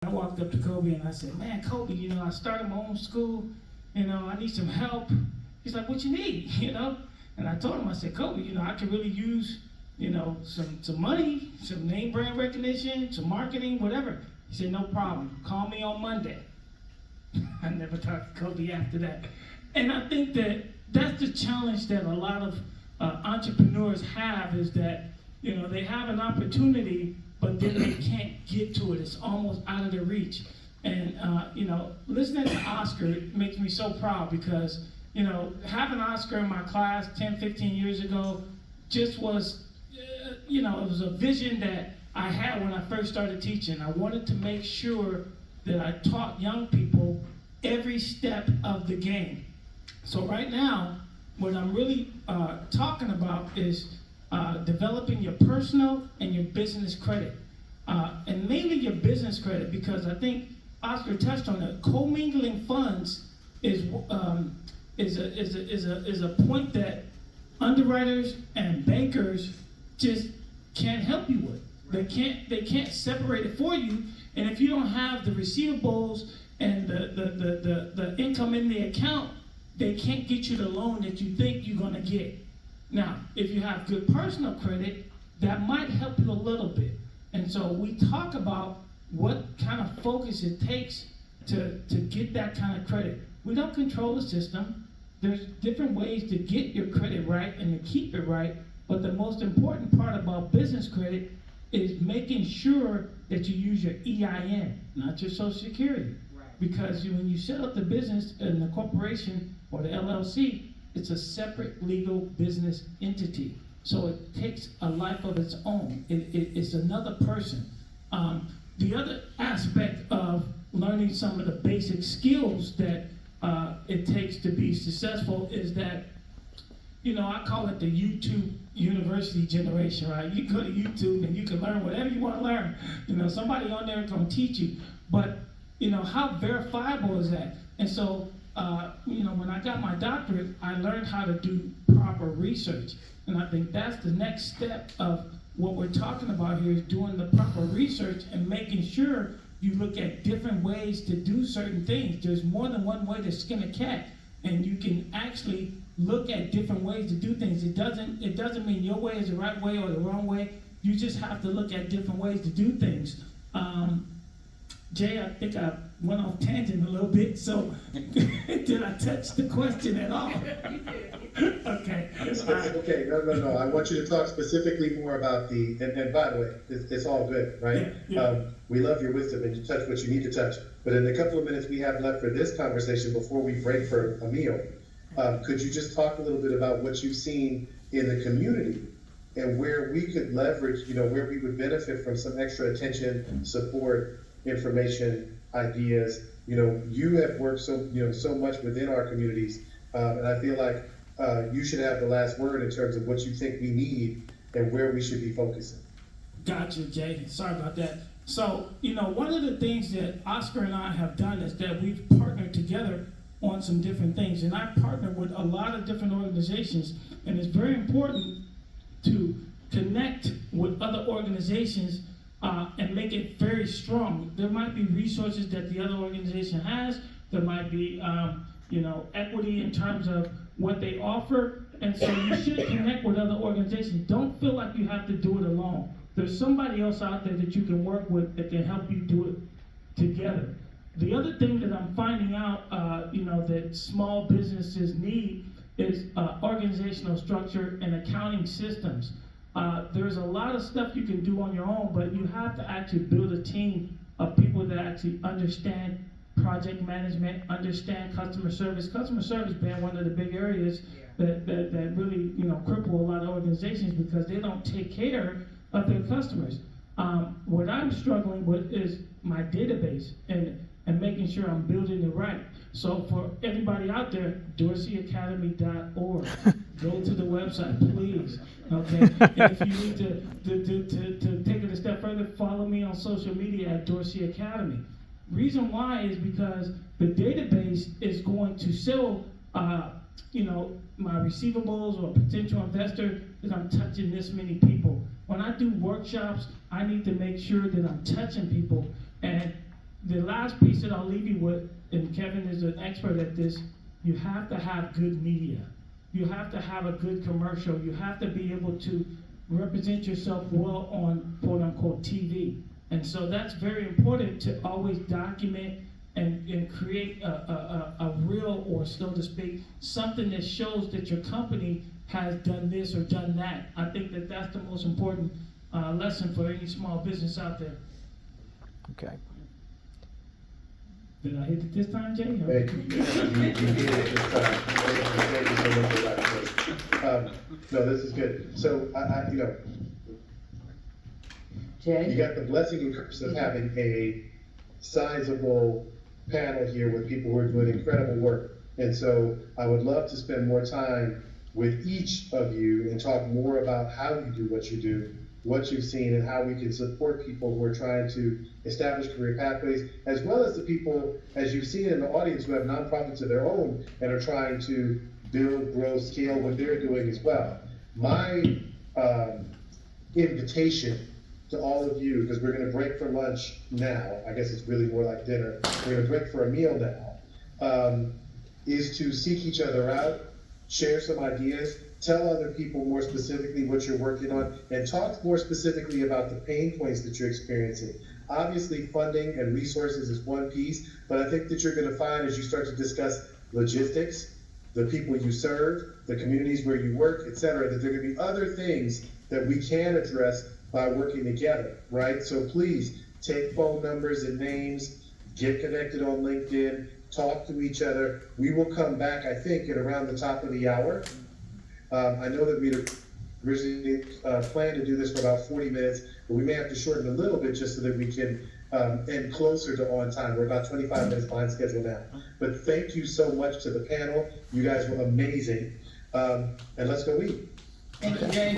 I walked up to Kobe and I said, man, Kobe, I started my own school, I need some help. He's like, what you need, And I told him, I said, Kobe, I could really use, some money, some name brand recognition, some marketing, whatever. He said, no problem, call me on Monday. I never talked to Kobe after that. And I think that that's the challenge that a lot of entrepreneurs have, is that, they have an opportunity, but then they can't get to it. It's almost out of their reach. And, listening to Oscar, it makes me so proud because, having Oscar in my class 10, 15 years ago just was, it was a vision that I had when I first started teaching. I wanted to make sure that I taught young people every step of the game. So right now, what I'm really talking about is developing your personal and your business credit. And mainly your business credit, because I think Oscar touched on it. Commingling funds is a point that underwriters and bankers just can't help you with. They can't separate it for you. And if you don't have the receivables and the income in the account, they can't get you the loan that you think you're gonna get. Now, if you have good personal credit, that might help you a little bit. And so we talk about what kind of focus it takes to get that kind of credit. We don't control the system. There's different ways to get your credit right and to keep it right, but the most important part about business credit is making sure that you use your EIN, not your Social Security. Right. Because when you set up the business and the corporation or the LLC, it's a separate legal business entity. So it takes a life of its own. It's another person. The other aspect of learning some of the basic skills that it takes to be successful is that, I call it the YouTube University generation, right? You go to YouTube and you can learn whatever you want to learn. Somebody on there is going to teach you. But, how verifiable is that? And so, when I got my doctorate, I learned how to do proper research. And I think that's the next step of what we're talking about here, is doing the proper research and making sure you look at different ways to do certain things. There's more than one way to skin a cat, and you can actually look at different ways to do things. It doesn't mean your way is the right way or the wrong way. You just have to look at different ways to do things. Jay, I think I went off tangent a little bit, so did I touch the question at all? Okay. It's okay. No. I want you to talk specifically more about and by the way, it's all good, right? Yeah. We love your wisdom and you touch what you need to touch. But in the couple of minutes we have left for this conversation before we break for a meal, could you just talk a little bit about what you've seen in the community and where we could leverage, where we would benefit from some extra attention, support, information, ideas. You have worked so much within our communities, and I feel like you should have the last word in terms of what you think we need and where we should be focusing. Gotcha, Jay. Sorry about that. So, one of the things that Oscar and I have done is that we've partnered together on some different things. And I partner with a lot of different organizations, and it's very important to connect with other organizations and make it very strong. There might be resources that the other organization has. There might be, equity in terms of what they offer. And so you should connect with other organizations. Don't feel like you have to do it alone. There's somebody else out there that you can work with that can help you do it together. The other thing that I'm finding out, that small businesses need is organizational structure and accounting systems. There's a lot of stuff you can do on your own, but you have to actually build a team of people that actually understand project management, understand customer service. Customer service being one of the big areas that really cripple a lot of organizations because they don't take care of their customers. What I'm struggling with is my database and making sure I'm building it right. So for everybody out there, dorseyacademy.org. Go to the website, please. Okay. And if you need to take it a step further, follow me on social media at Dorsey Academy. Reason why is because the database is going to show, my receivables or potential investor that I'm touching this many people. When I do workshops, I need to make sure that I'm touching people. And the last piece that I'll leave you with, and Kevin is an expert at this, you have to have good media. You have to have a good commercial. You have to be able to represent yourself well on quote unquote TV. And so that's very important to always document and create a real, or so to speak, something that shows that your company has done this or done that. I think that that's the most important lesson for any small business out there. Okay. Did I hit it this time, Jay? Thank you. You did it this time. Thank you so much for that. No, this is good. So, you know, you Jay? got the blessing and curse of having a sizable panel here with people who are doing incredible work. And so I would love to spend more time with each of you and talk more about how you do what you do, what you've seen, and how we can support people who are trying to establish career pathways, as well as the people, as you've seen in the audience, who have nonprofits of their own and are trying to build, grow, scale what they're doing as well. My invitation to all of you, because we're gonna break for lunch now, I guess it's really more like dinner, we're gonna break for a meal now, is to seek each other out, share some ideas, tell other people more specifically what you're working on, and talk more specifically about the pain points that you're experiencing. Obviously, funding and resources is one piece, but I think that you're gonna find as you start to discuss logistics, the people you serve, the communities where you work, et cetera, that there are gonna be other things that we can address by working together, right? So please, take phone numbers and names, get connected on LinkedIn, talk to each other. We will come back, I think, at around the top of the hour. I know that we originally planned to do this for about 40 minutes, but we may have to shorten a little bit just so that we can end closer to on time. We're about 25 minutes behind schedule now. But thank you so much to the panel. You guys were amazing. And let's go eat. Thank you, Jay.